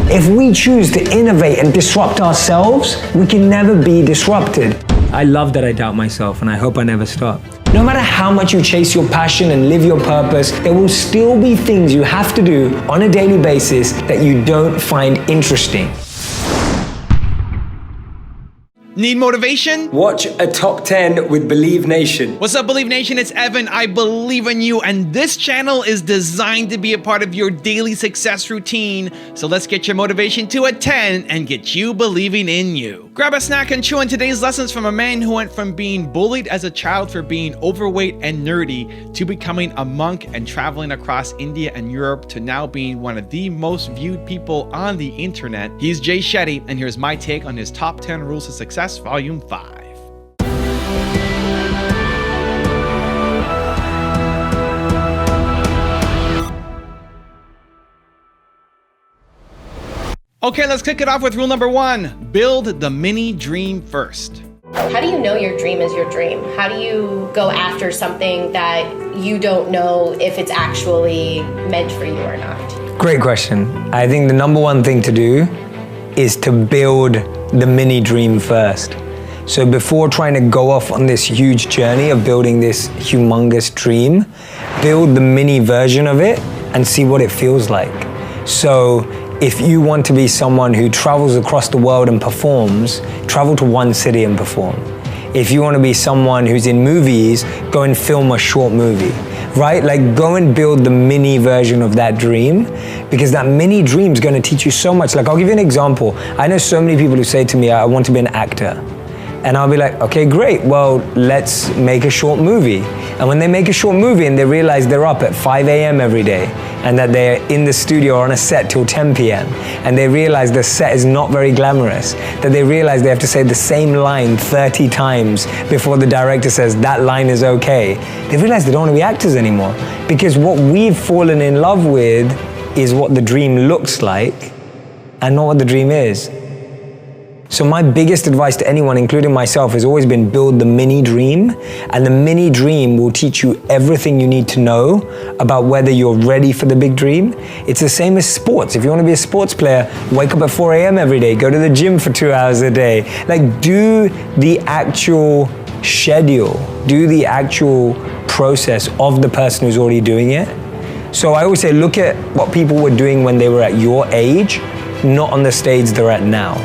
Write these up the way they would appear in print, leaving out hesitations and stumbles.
If we choose to innovate and disrupt ourselves, we can never be disrupted. I love that I doubt myself, and I hope I never stop. No matter how much you chase your passion and live your purpose, there will still be things you have to do on a daily basis that you don't find interesting. Need motivation? Watch a top 10 with Believe Nation. What's up, Believe Nation? It's Evan. I believe in you, and this channel is designed to be a part of your daily success routine. So let's get your motivation to a 10 and get you believing in you. Grab a snack and chew on today's lessons from a man who went from being bullied as a child for being overweight and nerdy to becoming a monk and traveling across India and Europe to now being one of the most viewed people on the internet. He's Jay Shetty, and here's my take on his top 10 rules of success. Volume 5. Okay, let's kick it off with rule number 1. Build the mini dream first. How do you know your dream is your dream? How do you go after something that you don't know if it's actually meant for you or not? Great question. I think the number one thing to do is to build the mini dream first. So before trying to go off on this huge journey of building this humongous dream, build the mini version of it and see what it feels like. So if you want to be someone who travels across the world and performs, travel to one city and perform. If you want to be someone who's in movies, go and film a short movie, right? Like, go and build the mini version of that dream, because that mini dream is going to teach you so much. Like, I'll give you an example. I know so many people who say to me, I want to be an actor. And I'll be like, okay, great. Well, let's make a short movie. And when they make a short movie and they realize they're up at 5 a.m. every day, and that they're in the studio or on a set till 10 p.m., and they realize the set is not very glamorous, that they realize they have to say the same line 30 times before the director says that line is okay, they realize they don't want to be actors anymore. Because what we've fallen in love with is what the dream looks like and not what the dream is. So my biggest advice to anyone, including myself, has always been build the mini dream, and the mini dream will teach you everything you need to know about whether you're ready for the big dream. It's the same as sports. If you want to be a sports player, wake up at 4 a.m. every day, go to the gym for 2 hours a day. Like, do the actual schedule, do the actual process of the person who's already doing it. So I always say, look at what people were doing when they were at your age, not on the stage they're at now.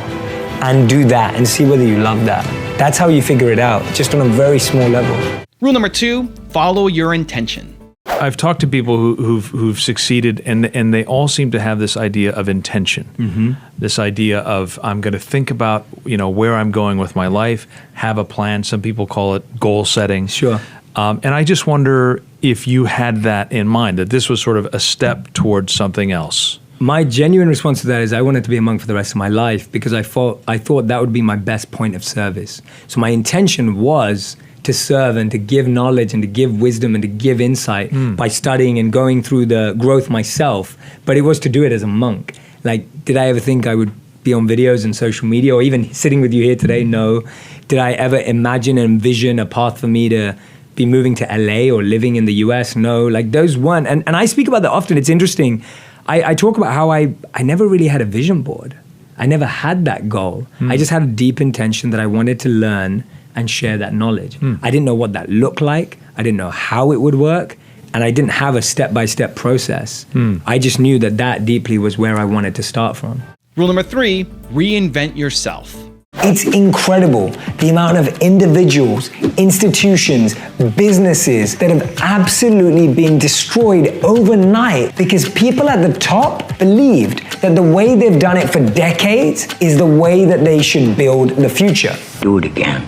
And do that and see whether you love that. That's how you figure it out, just on a very small level. Rule number 2, follow your intention. I've talked to people who've succeeded, and they all seem to have this idea of intention. Mm-hmm. This idea of, I'm going to think about, where I'm going with my life, have a plan. Some people call it goal setting. Sure. And I just wonder if you had that in mind, that this was sort of a step towards something else. My genuine response to that is I wanted to be a monk for the rest of my life, because I thought that would be my best point of service. So my intention was to serve and to give knowledge and to give wisdom and to give insight by studying and going through the growth myself. But it was to do it as a monk. Like, did I ever think I would be on videos and social media, or even sitting with you here today? No. Did I ever imagine and envision a path for me to be moving to LA or living in the US? No. Like, those weren't. And I speak about that often. It's interesting. I talk about how I never really had a vision board. I never had that goal. I just had a deep intention that I wanted to learn and share that knowledge. I didn't know what that looked like. I didn't know how it would work. And I didn't have a step-by-step process. I just knew that deeply was where I wanted to start from. Rule number 3, reinvent yourself. It's incredible the amount of individuals, institutions, businesses that have absolutely been destroyed overnight because people at the top believed that the way they've done it for decades is the way that they should build the future. Do it again.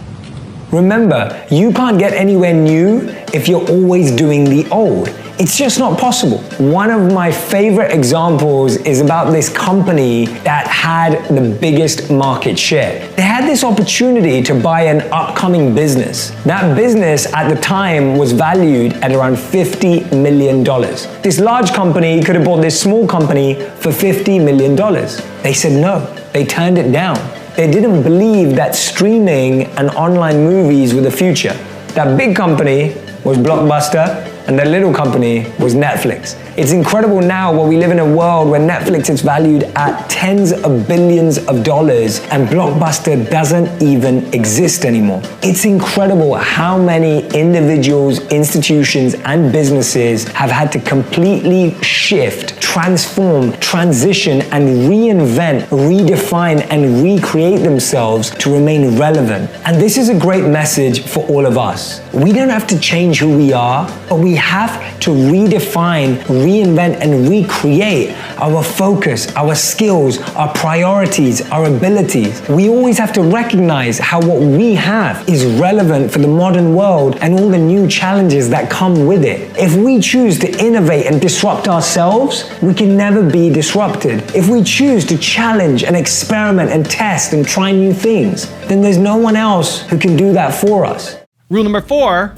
Remember, you can't get anywhere new if you're always doing the old. It's just not possible. One of my favorite examples is about this company that had the biggest market share. They had this opportunity to buy an upcoming business. That business at the time was valued at around $50 million. This large company could have bought this small company for $50 million. They said no. They turned it down. They didn't believe that streaming and online movies were the future. That big company was Blockbuster, and that little company was Netflix. It's incredible now where we live in a world where Netflix is valued at tens of billions of dollars and Blockbuster doesn't even exist anymore. It's incredible how many individuals, institutions, and businesses have had to completely shift, transform, transition, and reinvent, redefine, and recreate themselves to remain relevant. And this is a great message for all of us. We don't have to change who we are, but we have to redefine, reinvent, and recreate our focus, our skills, our priorities, our abilities. We always have to recognize how what we have is relevant for the modern world and all the new challenges that come with it. If we choose to innovate and disrupt ourselves, we can never be disrupted. If we choose to challenge and experiment and test and try new things, then there's no one else who can do that for us. Rule number 4,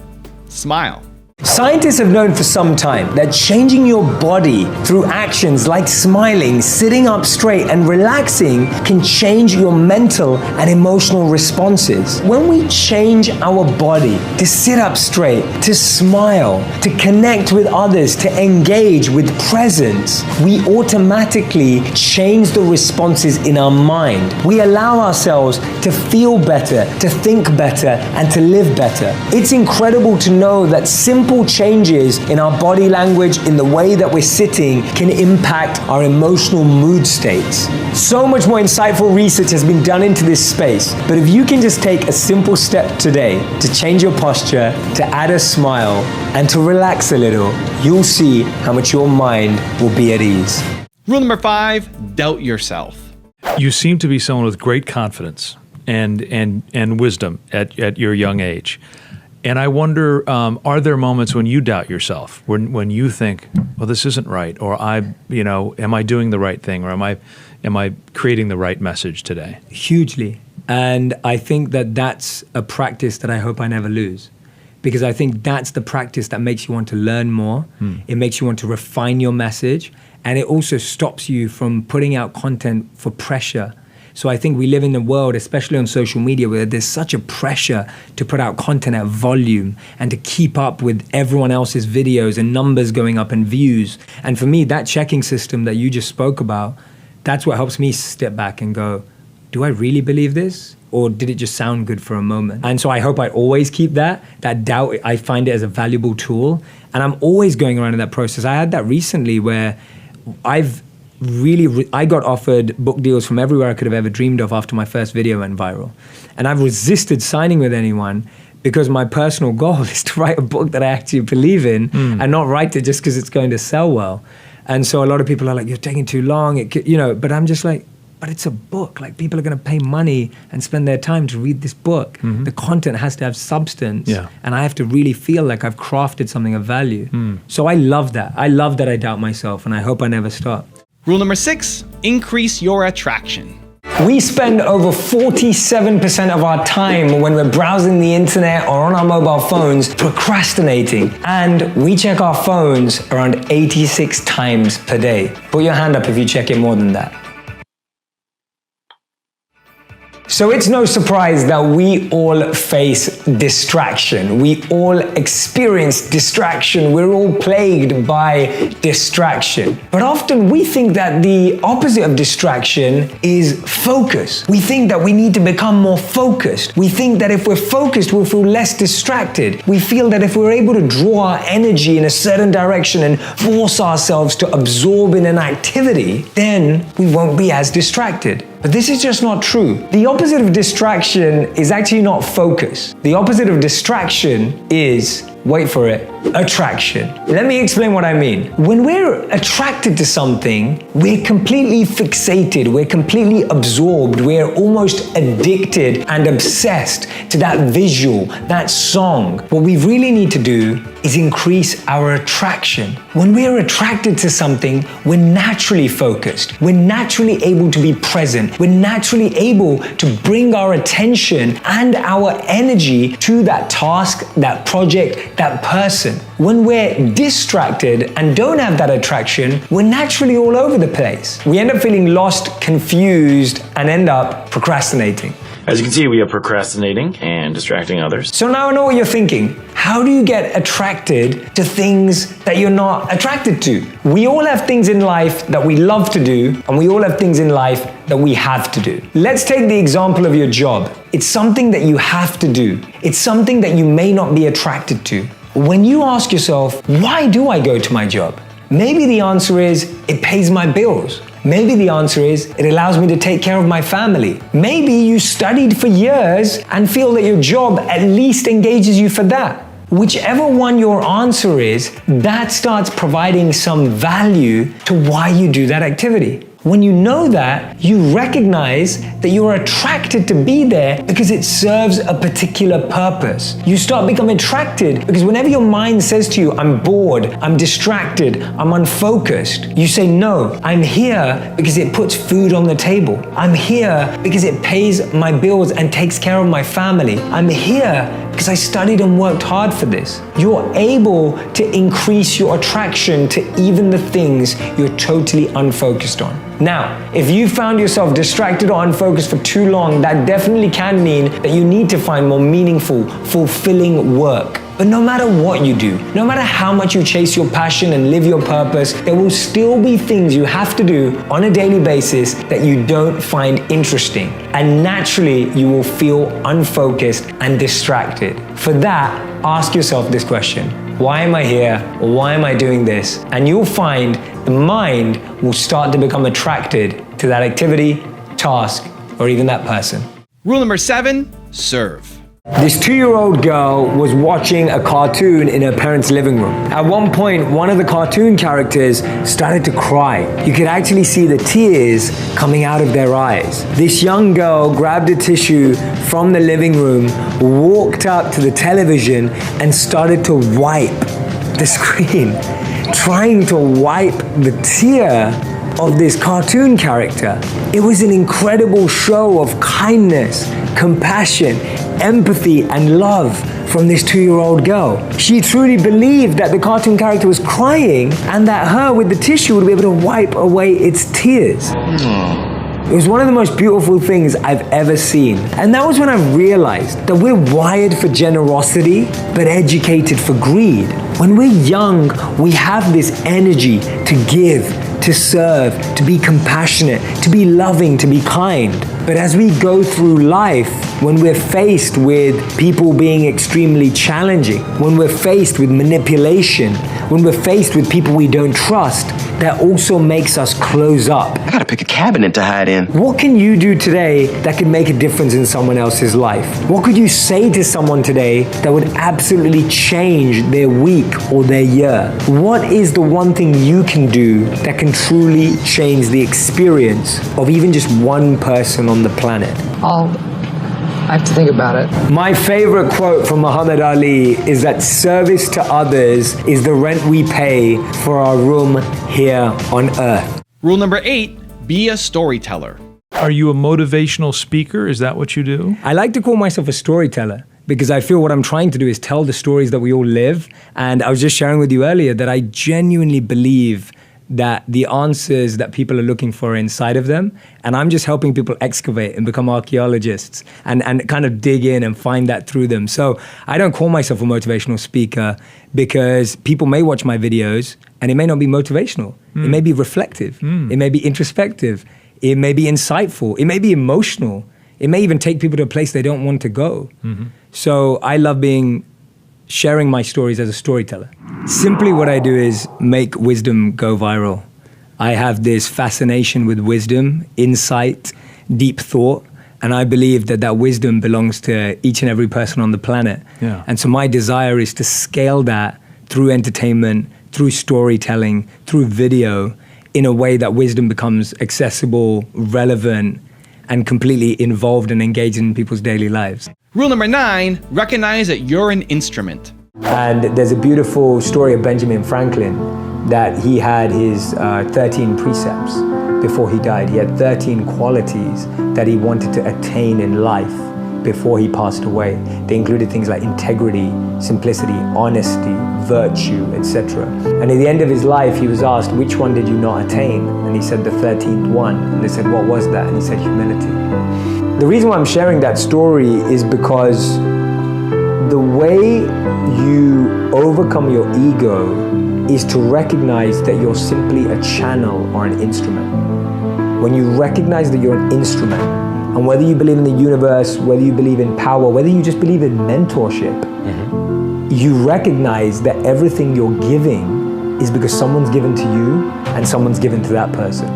smile. Scientists have known for some time that changing your body through actions like smiling, sitting up straight, and relaxing can change your mental and emotional responses. When we change our body to sit up straight, to smile, to connect with others, to engage with presence, we automatically change the responses in our mind. We allow ourselves to feel better, to think better, and to live better. It's incredible to know that simple changes in our body language, in the way that we're sitting, can impact our emotional mood states. So much more insightful research has been done into this space, but if you can just take a simple step today to change your posture, to add a smile, and to relax a little, you'll see how much your mind will be at ease. Rule number 5, doubt yourself. You seem to be someone with great confidence and wisdom at your young age. And I wonder, are there moments when you doubt yourself, when you think, well, this isn't right, or am I doing the right thing, or am I creating the right message today? Hugely. And I think that that's a practice that I hope I never lose. Because I think that's the practice that makes you want to learn more. It makes you want to refine your message. And it also stops you from putting out content for pressure. So I think we live in a world, especially on social media, where there's such a pressure to put out content at volume and to keep up with everyone else's videos and numbers going up and views. And for me, that checking system that you just spoke about, that's what helps me step back and go, do I really believe this? Or did it just sound good for a moment? And so I hope I always keep that doubt. I find it as a valuable tool. And I'm always going around in that process. I had that recently where I got offered book deals from everywhere I could have ever dreamed of after my first video went viral. And I've resisted signing with anyone because my personal goal is to write a book that I actually believe in and not write it just because it's going to sell well. And so a lot of people are like, you're taking too long, but I'm just like, but it's a book. Like, people are going to pay money and spend their time to read this book. The content has to have substance. Yeah. And I have to really feel like I've crafted something of value. So I love that. I love that I doubt myself, and I hope I never stop. Rule number 6, increase your attraction. We spend over 47% of our time when we're browsing the internet or on our mobile phones procrastinating. And we check our phones around 86 times per day. Put your hand up if you check it more than that. So it's no surprise that we all face distraction. We all experience distraction. We're all plagued by distraction. But often we think that the opposite of distraction is focus. We think that we need to become more focused. We think that if we're focused, we'll feel less distracted. We feel that if we're able to draw our energy in a certain direction and force ourselves to absorb in an activity, then we won't be as distracted. But this is just not true. The opposite of distraction is actually not focus. The opposite of distraction is, wait for it, attraction. Let me explain what I mean. When we're attracted to something, we're completely fixated, we're completely absorbed, we're almost addicted and obsessed to that visual, that song. What we really need to do is increase our attraction. When we're attracted to something, we're naturally focused. We're naturally able to be present. We're naturally able to bring our attention and our energy to that task, that project, that person. When we're distracted and don't have that attraction, we're naturally all over the place. We end up feeling lost, confused, and end up procrastinating. As you can see, we are procrastinating and distracting others. So now I know what you're thinking. How do you get attracted to things that you're not attracted to? We all have things in life that we love to do, and we all have things in life that we have to do. Let's take the example of your job. It's something that you have to do. It's something that you may not be attracted to. When you ask yourself, why do I go to my job? Maybe the answer is, it pays my bills. Maybe the answer is, it allows me to take care of my family. Maybe you studied for years and feel that your job at least engages you for that. Whichever one your answer is, that starts providing some value to why you do that activity. When you know that, you recognize that you're attracted to be there because it serves a particular purpose. You start becoming attracted because whenever your mind says to you, I'm bored, I'm distracted, I'm unfocused, you say, no, I'm here because it puts food on the table. I'm here because it pays my bills and takes care of my family. I'm here because I studied and worked hard for this. You're able to increase your attraction to even the things you're totally unfocused on. Now, if you found yourself distracted or unfocused for too long, that definitely can mean that you need to find more meaningful, fulfilling work. But no matter what you do, no matter how much you chase your passion and live your purpose, there will still be things you have to do on a daily basis that you don't find interesting. And naturally, you will feel unfocused and distracted. For that, ask yourself this question. Why am I here? Or why am I doing this? And you'll find the mind will start to become attracted to that activity, task, or even that person. Rule number 7, serve. This 2-year-old girl was watching a cartoon in her parents' living room. At one point, one of the cartoon characters started to cry. You could actually see the tears coming out of their eyes. This young girl grabbed a tissue from the living room, walked up to the television, and started to wipe the screen, trying to wipe the tear of this cartoon character. It was an incredible show of kindness, compassion, empathy, and love from this 2-year-old girl. She truly believed that the cartoon character was crying and that her with the tissue would be able to wipe away its tears. It was one of the most beautiful things I've ever seen. And that was when I realized that we're wired for generosity, but educated for greed. When we're young, we have this energy to give, to serve, to be compassionate, to be loving, to be kind. But as we go through life, when we're faced with people being extremely challenging, when we're faced with manipulation, when we're faced with people we don't trust, that also makes us close up. I gotta pick a cabinet to hide in. What can you do today that could make a difference in someone else's life? What could you say to someone today that would absolutely change their week or their year? What is the one thing you can do that can truly change the experience of even just one person on the planet? I have to think about it. My favorite quote from Muhammad Ali is that service to others is the rent we pay for our room here on earth. Rule number 8, be a storyteller. Are you a motivational speaker? Is that what you do? I like to call myself a storyteller because I feel what I'm trying to do is tell the stories that we all live. And I was just sharing with you earlier that I genuinely believe that the answers that people are looking for are inside of them. And I'm just helping people excavate and become archaeologists and kind of dig in and find that through them. So I don't call myself a motivational speaker because people may watch my videos and it may not be motivational. It may be reflective. It may be introspective. It may be insightful. It may be emotional. It may even take people to a place they don't want to go. So I love sharing my stories as a storyteller. Simply what I do is make wisdom go viral. I have this fascination with wisdom, insight, deep thought, and I believe that that wisdom belongs to each and every person on the planet. Yeah. And so my desire is to scale that through entertainment, through storytelling, through video, in a way that wisdom becomes accessible, relevant, and completely involved and engaged in people's daily lives. Rule number 9, recognize that you're an instrument. And there's a beautiful story of Benjamin Franklin that he had his 13 precepts before he died. He had 13 qualities that he wanted to attain in life before he passed away. They included things like integrity, simplicity, honesty, virtue, etc. And at the end of his life, he was asked, which one did you not attain? And he said, the 13th one. And they said, what was that? And he said, humility. The reason why I'm sharing that story is because the way you overcome your ego is to recognize that you're simply a channel or an instrument. When you recognize that you're an instrument, and whether you believe in the universe, whether you believe in power, whether you just believe in mentorship, you recognize that everything you're giving is because someone's given to you and someone's given to that person.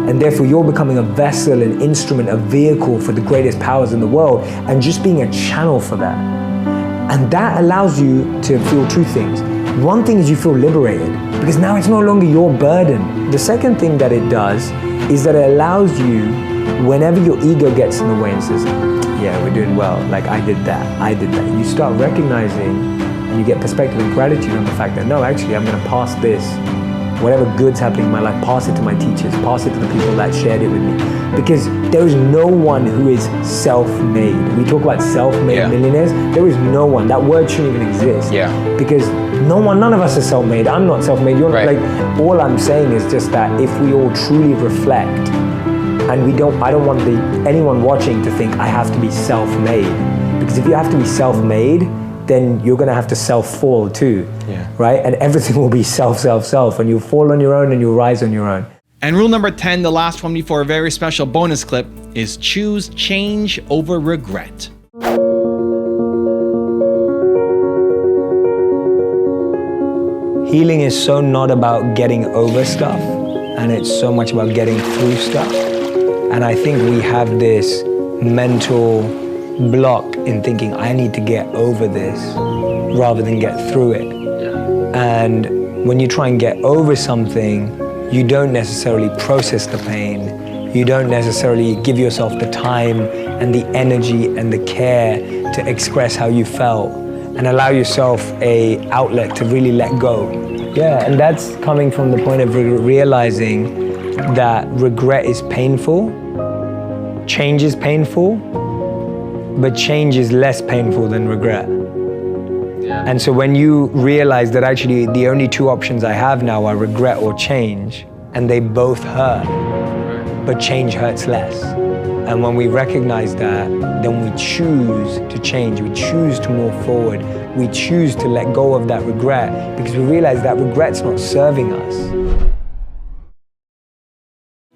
And therefore you're becoming a vessel, an instrument, a vehicle for the greatest powers in the world, and just being a channel for that. And that allows you to feel two things. One thing is you feel liberated, because now it's no longer your burden. The second thing that it does is that it allows you, whenever your ego gets in the way and says, yeah, we're doing well, like I did that, you start recognizing and you get perspective and gratitude on the fact that no, actually I'm gonna pass this, whatever good's happening in my life, pass it to my teachers, pass it to the people that shared it with me. Because there is no one who is self-made. We talk about self-made millionaires. There is no one. That word shouldn't even exist. Because none of us are self-made. I'm not self-made. You're not. Like, all I'm saying is just that if we all truly reflect, and I don't want anyone watching to think I have to be self-made. Because if you have to be self-made, then you're gonna have to self-fall too, right? And everything will be self, and you'll fall on your own and you'll rise on your own. And rule number 10, the last one before a very special bonus clip, is choose change over regret. Healing is so not about getting over stuff, and it's so much about getting through stuff. And I think we have this mental block in thinking I need to get over this rather than get through it. And when you try and get over something, you don't necessarily process the pain. You don't necessarily give yourself the time and the energy and the care to express how you felt and allow yourself an outlet to really let go. Yeah, and that's coming from the point of realizing that regret is painful, change is painful, but change is less painful than regret. And so when you realize that actually the only two options I have now are regret or change, and they both hurt, but change hurts less. And when we recognize that, then we choose to change, we choose to move forward, we choose to let go of that regret, because we realize that regret's not serving us.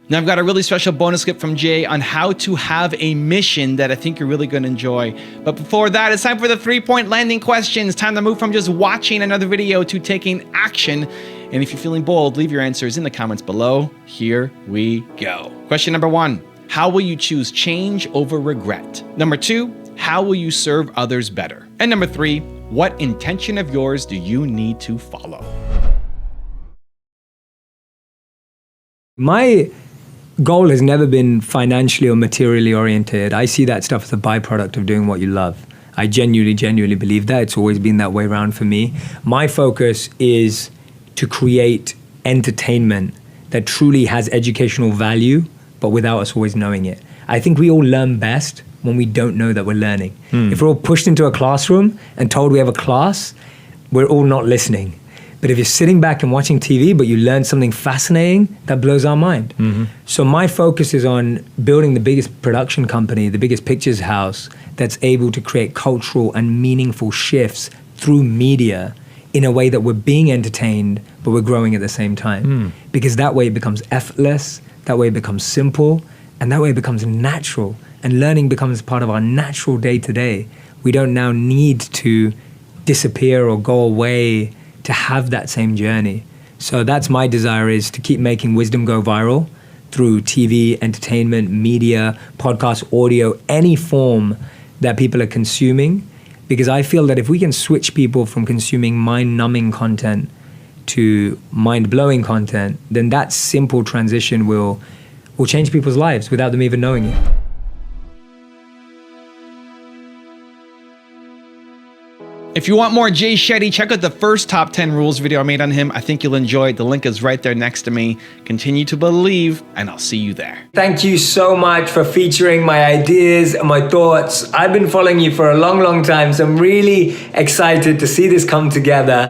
Now I've got a really special bonus clip from Jay on how to have a mission that I think you're really gonna enjoy. But before that, it's time for the 3-point landing questions. Time to move from just watching another video to taking action. And if you're feeling bold, leave your answers in the comments below. Here we go. Question number 1, how will you choose change over regret? Number 2, how will you serve others better? And number 3, what intention of yours do you need to follow? My goal has never been financially or materially oriented. I see that stuff as a byproduct of doing what you love. I genuinely believe that. It's always been that way around for me. My focus is to create entertainment that truly has educational value, but without us always knowing it. I think we all learn best when we don't know that we're learning. If we're all pushed into a classroom and told we have a class, we're all not listening. But if you're sitting back and watching TV, but you learn something fascinating, that blows our mind. So my focus is on building the biggest production company, the biggest pictures house that's able to create cultural and meaningful shifts through media in a way that we're being entertained, but we're growing at the same time. Because that way it becomes effortless, that way it becomes simple, and that way it becomes natural. And learning becomes part of our natural day-to-day. We don't now need to disappear or go away to have that same journey. So that's my desire, is to keep making wisdom go viral through TV, entertainment, media, podcast, audio, any form that people are consuming. Because I feel that if we can switch people from consuming mind-numbing content to mind-blowing content, then that simple transition will change people's lives without them even knowing it. If you want more Jay Shetty, check out the first top 10 rules video I made on him. I think you'll enjoy it. The link is right there next to me. Continue to believe, and I'll see you there. Thank you so much for featuring my ideas and my thoughts. I've been following you for a long, long time, so I'm really excited to see this come together.